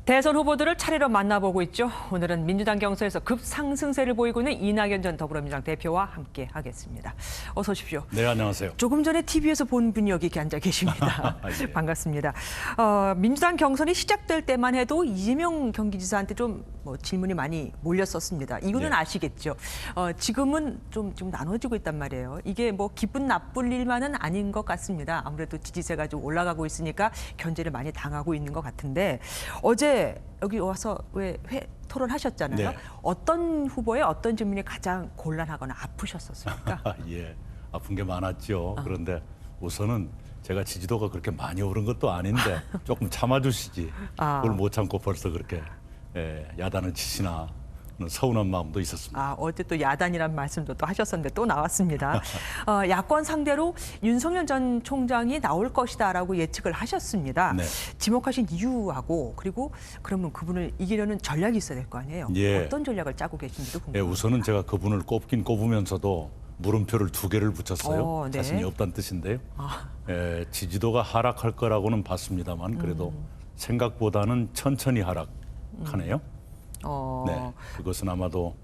대선 후보들을 차례로 만나보고 있죠. 오늘은 민주당 경선에서 급상승세를 보이고 있는 이낙연 전 더불어민주당 대표와 함께 하겠습니다. 어서 오십시오. 네, 안녕하세요. 조금 전에 TV에서 본 분이 여기 이렇게 앉아 계십니다. 예. 반갑습니다. 민주당 경선이 시작될 때만 해도 이재명 경기지사한테 좀 질문이 많이 몰렸었습니다. 이거는 네. 아시겠죠. 지금은 좀 나눠지고 있단 말이에요. 이게 뭐 기쁜 나쁠 일만은 아닌 것 같습니다. 아무래도 지지세가 좀 올라가고 있으니까 견제를 많이 당하고 있는 것 같은데 어제 여기 와서 왜 토론하셨잖아요. 네. 어떤 후보의 어떤 질문이 가장 곤란하거나 아프셨었습니까? 예, 아픈 게 많았죠. 그런데 우선은 제가 지지도가 그렇게 많이 오른 것도 아닌데 조금 참아주시지. 그걸 못 참고 벌써 그렇게 야단을 치시나 하는 서운한 마음도 있었습니다. 어제 또 야단이란 말씀도 또 하셨었는데 또 나왔습니다. 야권 상대로 윤석열 전 총장이 나올 것이다라고 예측을 하셨습니다. 네. 지목하신 이유하고 그리고 그러면 그분을 이기려는 전략이 있어야 될 거 아니에요. 예. 어떤 전략을 짜고 계신지도 예, 궁금합니다. 우선은 제가 그분을 꼽긴 꼽으면서도 물음표를 2개를 붙였어요. 네. 자신이 없다는 뜻인데요. 지지도가 하락할 거라고는 봤습니다만 그래도 생각보다는 천천히 하락하네요. 네, 그것은 아마도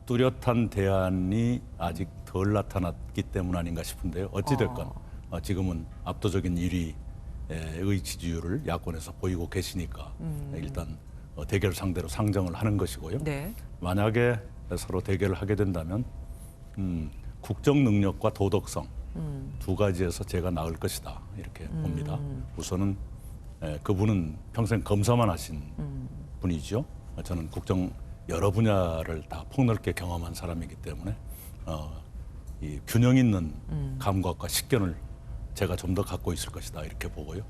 뚜렷한 대안이 아직 덜 나타났기 때문 아닌가 싶은데요. 어찌됐건 지금은 압도적인 1위의 지지율을 야권에서 보이고 계시니까 일단 대결 상대로 상정을 하는 것이고요. 네. 만약에 서로 대결을 하게 된다면 국정 능력과 도덕성 두 가지에서 제가 나을 것이다 이렇게 봅니다. 우선은 그분은 평생 검사만 하신 분이죠. 저는 국정 여러 분야를 다 폭넓게 경험한 사람이기 때문에 이 균형 있는 감각과 식견을 제가 좀 더 갖고 있을 것이다 이렇게 보고요.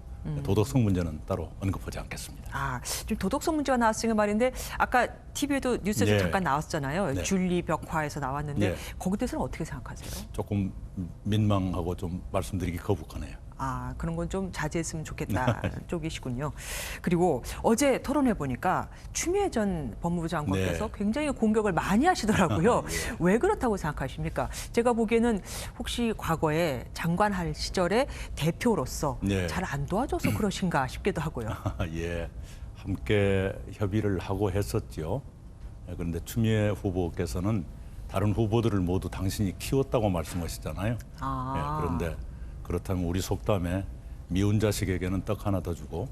도덕성 문제는 따로 언급하지 않겠습니다. 지금 도덕성 문제가 나왔으니까 말인데 아까 TV에도 뉴스에서 네. 잠깐 나왔잖아요. 네. 줄리 벽화에서 나왔는데 네. 거기에 대해서는 어떻게 생각하세요? 조금 민망하고 좀 말씀드리기 거북하네요. 그런 건 좀 자제했으면 좋겠다 쪽이시군요. 그리고 어제 토론해 보니까 추미애 전 법무부 장관께서 네. 굉장히 공격을 많이 하시더라고요. 왜 그렇다고 생각하십니까? 제가 보기에는 혹시 과거에 장관 할 시절에 대표로서 네. 잘 안 도와줘서 그러신가 싶기도 하고요. 예, 함께 협의를 하고 했었죠. 그런데 추미애 후보께서는 다른 후보들을 모두 당신이 키웠다고 말씀하시잖아요. 그런데 그렇다면 우리 속담에 미운 자식에게는 떡 하나 더 주고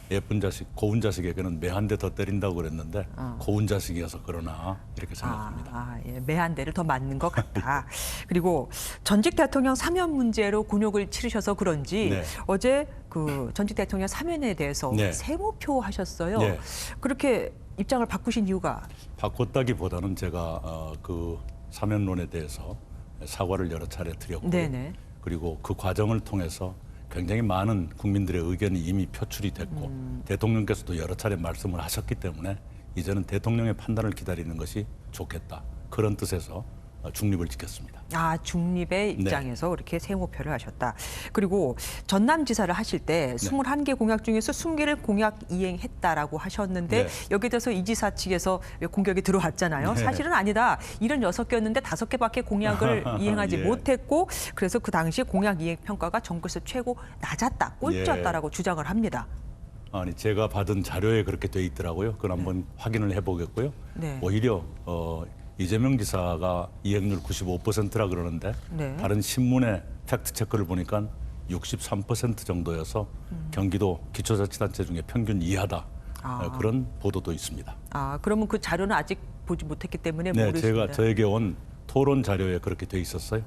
예쁜 자식, 고운 자식에게는 매 한 대 더 때린다고 그랬는데 고운 자식이어서 그러나 이렇게 생각합니다. 매 한 대를 더 맞는 것 같다. 그리고 전직 대통령 사면 문제로 곤욕을 치르셔서 그런지 네. 어제 그 전직 대통령 사면에 대해서 네. 세모표 하셨어요. 네. 그렇게 입장을 바꾸신 이유가? 바꿨다기보다는 제가 그 사면론에 대해서 사과를 여러 차례 드렸고요. 네네. 그리고 그 과정을 통해서 굉장히 많은 국민들의 의견이 이미 표출이 됐고 대통령께서도 여러 차례 말씀을 하셨기 때문에 이제는 대통령의 판단을 기다리는 것이 좋겠다. 그런 뜻에서 중립을 지켰습니다. 중립의 입장에서 이렇게 세모표를 하셨다. 그리고 전남지사를 하실 때 21개 공약 중에서 20개를 공약 이행했다라고 하셨는데 네. 여기에 대해서 이 지사 측에서 공격이 들어왔잖아요. 네. 사실은 아니다. 76개였는데 5개밖에 공약을 이행하지 예. 못했고 그래서 그 당시 공약 이행 평가가 전국에서 최고 낮았다. 꼴찌였다라고 주장을 합니다. 아니 제가 받은 자료에 그렇게 돼 있더라고요. 그건 한번 확인을 해보겠고요. 네. 오히려 이재명 지사가 이행률 95%라 그러는데 네. 다른 신문의 팩트 체크를 보니까 63% 정도여서 경기도 기초자치단체 중에 평균 이하다. 그런 보도도 있습니다. 그러면 그 자료는 아직 보지 못했기 때문에 네, 모르겠습니다. 저에게 온 토론 자료에 그렇게 돼 있었어요.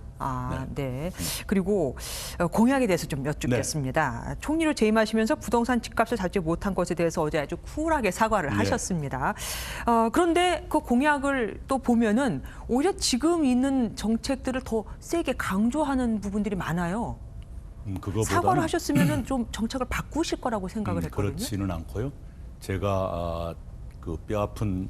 네. 그리고 공약에 대해서 좀 여쭙겠습니다. 총리로 재임하시면서 부동산 집값을 잡지 못한 것에 대해서 어제 아주 쿨하게 사과를 하셨습니다. 그런데 그 공약을 또 보면은 오히려 지금 있는 정책들을 더 세게 강조하는 부분들이 많아요. 사과를 하셨으면은 좀 정책을 바꾸실 거라고 생각을 했거든요. 그렇지는 않고요. 제가 그 뼈아픈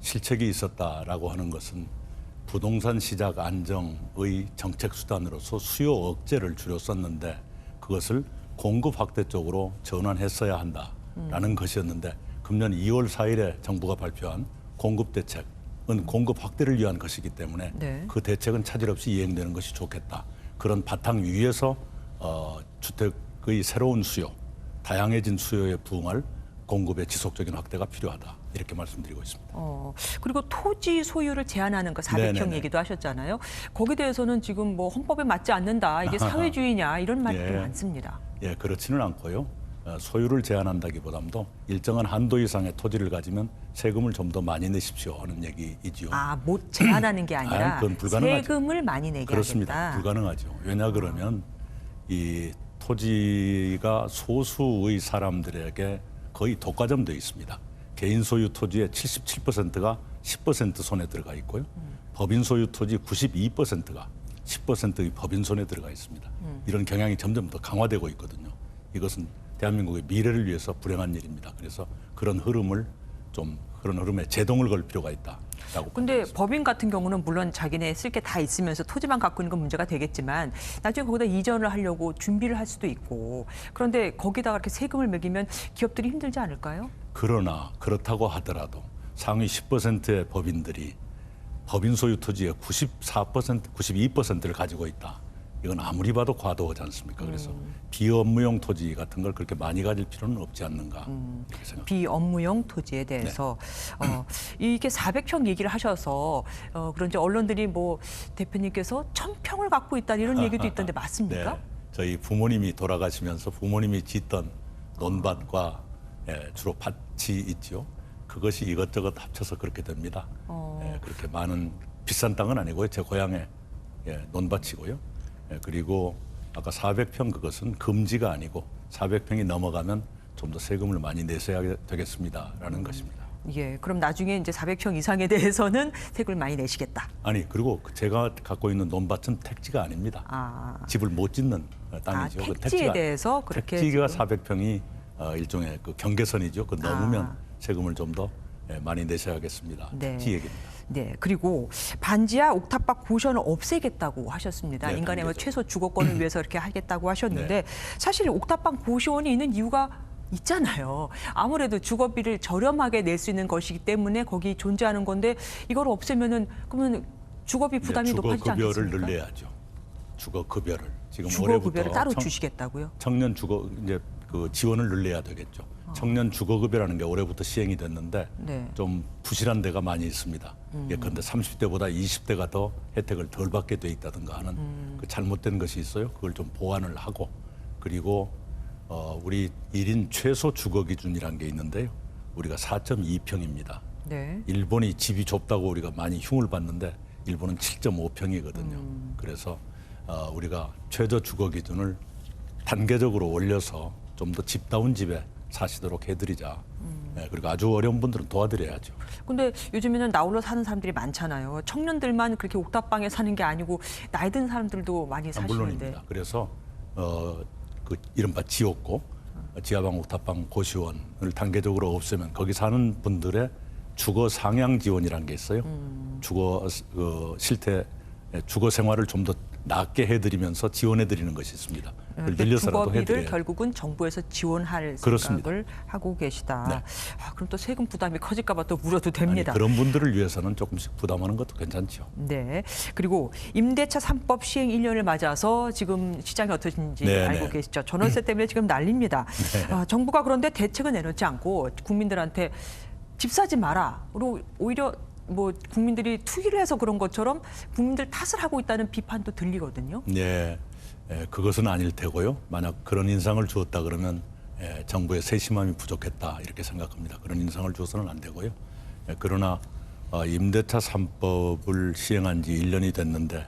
실책이 있었다라고 하는 것은 부동산 시장 안정의 정책 수단으로서 수요 억제를 주로 썼는데 그것을 공급 확대 쪽으로 전환했어야 한다라는 것이었는데 금년 2월 4일에 정부가 발표한 공급 대책은 공급 확대를 위한 것이기 때문에 그 대책은 차질 없이 이행되는 것이 좋겠다. 그런 바탕 위에서 주택의 새로운 수요, 다양해진 수요에 부응할 공급의 지속적인 확대가 필요하다 이렇게 말씀드리고 있습니다. 그리고 토지 소유를 제한하는 그 400평 네네네. 얘기도 하셨잖아요. 거기에 대해서는 지금 뭐 헌법에 맞지 않는다, 이게 사회주의냐 이런 말도 예. 많습니다. 예, 그렇지는 않고요. 소유를 제한한다기보다도 일정한 한도 이상의 토지를 가지면 세금을 좀 더 많이 내십시오 하는 얘기이지요. 못 제한하는 게 아니라 그건 불가능하죠. 세금을 많이 내게 그렇습니다. 하겠다. 불가능하죠. 왜냐 그러면 이 토지가 소수의 사람들에게 거의 독과점되어 있습니다. 개인 소유 토지의 77%가 10% 손에 들어가 있고요. 법인 소유 토지 92%가 10%의 법인 손에 들어가 있습니다. 이런 경향이 점점 더 강화되고 있거든요. 이것은 대한민국의 미래를 위해서 불행한 일입니다. 그래서 그런 흐름에 제동을 걸 필요가 있다라고. 근데 법인 같은 경우는 물론 자기네 쓸 게 다 있으면서 토지만 갖고 있는 건 문제가 되겠지만 나중에 거기다 이전을 하려고 준비를 할 수도 있고, 그런데 거기다가 이렇게 세금을 매기면 기업들이 힘들지 않을까요? 그러나 그렇다고 하더라도 상위 10%의 법인들이 법인 소유 토지의 94%, 92%를 가지고 있다. 이건 아무리 봐도 과도하지 않습니까? 그래서 비업무용 토지 같은 걸 그렇게 많이 가질 필요는 없지 않는가 이렇게 생각합니다. 비업무용 토지에 대해서 이게 400평 얘기를 하셔서 그런지 언론들이 뭐 대표님께서 1000평을 갖고 있다 이런 얘기도 있던데 맞습니까? 네, 저희 부모님이 돌아가시면서 부모님이 짓던 논밭과 주로 밭이 있죠. 그것이 이것저것 합쳐서 그렇게 됩니다. 그렇게 많은 비싼 땅은 아니고요. 제 고향의 논밭이고요. 그리고 아까 400평 그것은 금지가 아니고 400평이 넘어가면 좀 더 세금을 많이 내셔야 되겠습니다라는 것입니다. 예, 그럼 나중에 이제 400평 이상에 대해서는 세금을 많이 내시겠다. 아니, 그리고 제가 갖고 있는 논밭은 택지가 아닙니다. 집을 못 짓는 땅이죠. 그 택지에 대해서 그렇게 택지가 지금. 400평이 일종의 그 경계선이죠. 그 넘으면 세금을 좀 더 많이 내셔야겠습니다. 네. 택지 얘기입니다. 네, 그리고 반지하 옥탑방 고시원을 없애겠다고 하셨습니다. 네, 인간의 뭐 단계적으로. 최소 주거권을 위해서 이렇게 하겠다고 하셨는데 네. 사실 옥탑방 고시원이 있는 이유가 있잖아요. 아무래도 주거비를 저렴하게 낼 수 있는 것이기 때문에 거기 존재하는 건데 이걸 없애면은 그러면 주거비 부담이 높아지지 주거급여를 않겠습니까? 늘려야죠. 주거급여를 지금 주거급여를 올해부터 따로 주시겠다고요? 청년 주거 이제 그 지원을 늘려야 되겠죠. 청년 주거급여라는 게 올해부터 시행이 됐는데 네. 좀 부실한 데가 많이 있습니다. 예컨대 30대보다 20대가 더 혜택을 덜 받게 돼 있다든가 하는 그 잘못된 것이 있어요. 그걸 좀 보완을 하고, 그리고 우리 1인 최소 주거 기준이라는 게 있는데요. 우리가 4.2평입니다. 네. 일본이 집이 좁다고 우리가 많이 흉을 봤는데 일본은 7.5평이거든요. 그래서 우리가 최저 주거 기준을 단계적으로 올려서 좀 더 집다운 집에 사시도록 해드리자. 그리고 아주 어려운 분들은 도와드려야죠. 근데 요즘에는 나홀로 사는 사람들이 많잖아요. 청년들만 그렇게 옥탑방에 사는 게 아니고 나이 든 사람들도 많이 사시는데. 물론입니다. 그래서 그 이른바 지옥고 지하방 옥탑방 고시원을 단계적으로 없애면 거기 사는 분들의 주거 상향 지원이라는 게 있어요. 주거 실태 주거 생활을 좀 더 낫게 해드리면서 지원해드리는 것이 있습니다. 그걸 늘려서라도 주거비를 해드려야. 결국은 정부에서 지원할 그렇습니다. 생각을 하고 계시다. 네. 그럼 또 세금 부담이 커질까 봐 또 물어도 됩니다. 아니, 그런 분들을 위해서는 조금씩 부담하는 것도 괜찮죠. 네. 그리고 임대차 3법 시행 1년을 맞아서 지금 시장이 어떠신지 네, 알고 네. 계시죠. 전월세 때문에 지금 난립니다. 정부가 그런데 대책을 내놓지 않고 국민들한테 집 사지 마라로 오히려 뭐 국민들이 투기를 해서 그런 것처럼 국민들 탓을 하고 있다는 비판도 들리거든요. 네, 그것은 아닐 테고요. 만약 그런 인상을 주었다 그러면 정부의 세심함이 부족했다 이렇게 생각합니다. 그런 인상을 주어서는 안 되고요. 그러나 임대차 3법을 시행한 지 1년이 됐는데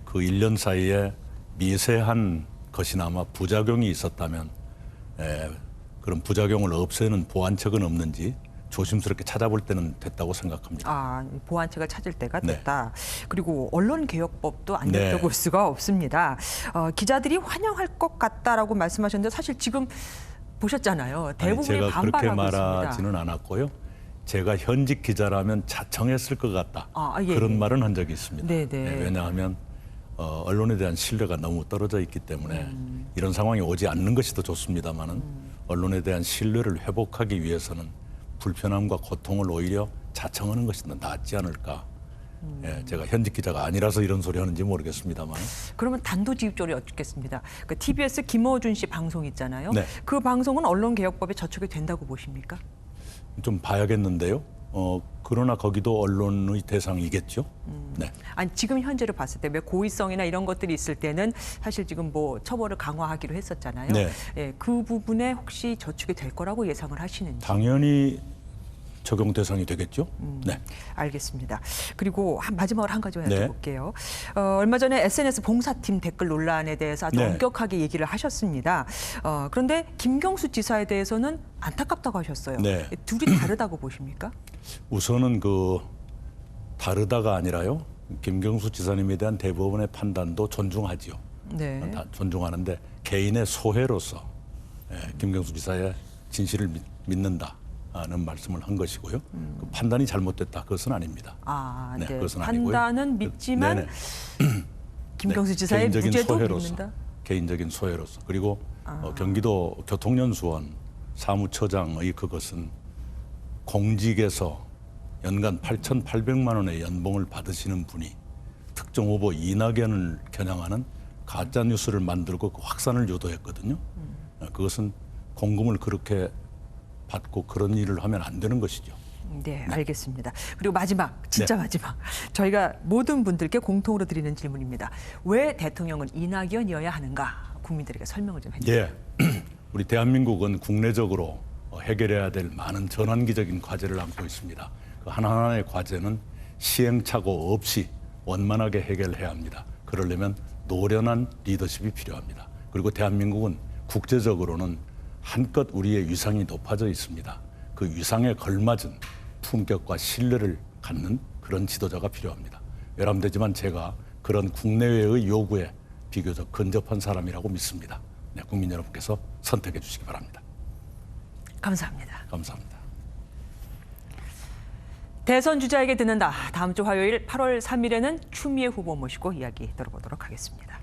그 1년 사이에 미세한 것이나마 부작용이 있었다면 그런 부작용을 없애는 보완책은 없는지 조심스럽게 찾아볼 때는 됐다고 생각합니다. 보완책을 찾을 때가 네. 됐다. 그리고 언론개혁법도 안 네. 여쭤볼 수가 없습니다. 기자들이 환영할 것 같다라고 말씀하셨는데 사실 지금 보셨잖아요. 대부분이 제가 그렇게 반발하고 말하지는 있습니다. 않았고요. 제가 현직 기자라면 자청했을 것 같다. 예, 그런 예. 말은 한 적이 있습니다. 네네. 왜냐하면 언론에 대한 신뢰가 너무 떨어져 있기 때문에 이런 상황이 오지 않는 것이 더 좋습니다마는 언론에 대한 신뢰를 회복하기 위해서는 불편함과 고통을 오히려 자청하는 것이 더 낫지 않을까 예, 제가 현직 기자가 아니라서 이런 소리 하는지 모르겠습니다만. 그러면 단도직입적으로 여쭙겠습니다. 그 TBS 김어준 씨 방송 있잖아요. 네. 그 방송은 언론개혁법에 저촉이 된다고 보십니까? 좀 봐야겠는데요. 그러나 거기도 언론의 대상이겠죠. 네. 아니 지금 현재로 봤을 때 왜 고의성이나 이런 것들이 있을 때는 사실 지금 뭐 처벌을 강화하기로 했었잖아요. 네. 예, 그 부분에 혹시 저축이 될 거라고 예상을 하시는지. 당연히 적용 대상이 되겠죠. 네. 알겠습니다. 그리고 마지막으로 한 가지만 네. 여쭤볼게요. 얼마 전에 SNS 봉사팀 댓글 논란에 대해서 아주 네. 엄격하게 얘기를 하셨습니다. 그런데 김경수 지사에 대해서는 안타깝다고 하셨어요. 네. 둘이 다르다고 보십니까? 우선은 그 다르다가 아니라요. 김경수 지사님에 대한 대법원의 판단도 존중하지요. 네. 다 존중하는데 개인의 소회로서 김경수 지사의 진실을 믿는다는 말씀을 한 것이고요. 그 판단이 잘못됐다. 그것은 아닙니다. 아, 네. 그것은 아니고요. 판단은 믿지만 네네. 김경수 지사의 개인적인 무죄도 소회로서, 믿는다. 개인적인 소회로서. 그리고 경기도 교통연수원 사무처장의 그것은 공직에서 연간 8,800만 원의 연봉을 받으시는 분이 특정 후보 이낙연을 겨냥하는 가짜 뉴스를 만들고 그 확산을 유도했거든요. 그것은 공금을 그렇게 받고 그런 일을 하면 안 되는 것이죠. 네, 알겠습니다. 그리고 마지막, 진짜 마지막. 저희가 모든 분들께 공통으로 드리는 질문입니다. 왜 대통령은 이낙연이어야 하는가? 국민들에게 설명을 좀 해주세요. 예, 우리 대한민국은 국내적으로 해결해야 될 많은 전환기적인 과제를 안고 있습니다. 그 하나하나의 과제는 시행착오 없이 원만하게 해결해야 합니다. 그러려면 노련한 리더십이 필요합니다. 그리고 대한민국은 국제적으로는 한껏 우리의 위상이 높아져 있습니다. 그 위상에 걸맞은 품격과 신뢰를 갖는 그런 지도자가 필요합니다. 외람되지만 제가 그런 국내외의 요구에 비교적 근접한 사람이라고 믿습니다. 네, 국민 여러분께서 선택해 주시기 바랍니다. 감사합니다. 감사합니다. 대선 주자에게 듣는다. 다음 주 화요일 8월 3일에는 추미애 후보 모시고 이야기 들어보도록 하겠습니다.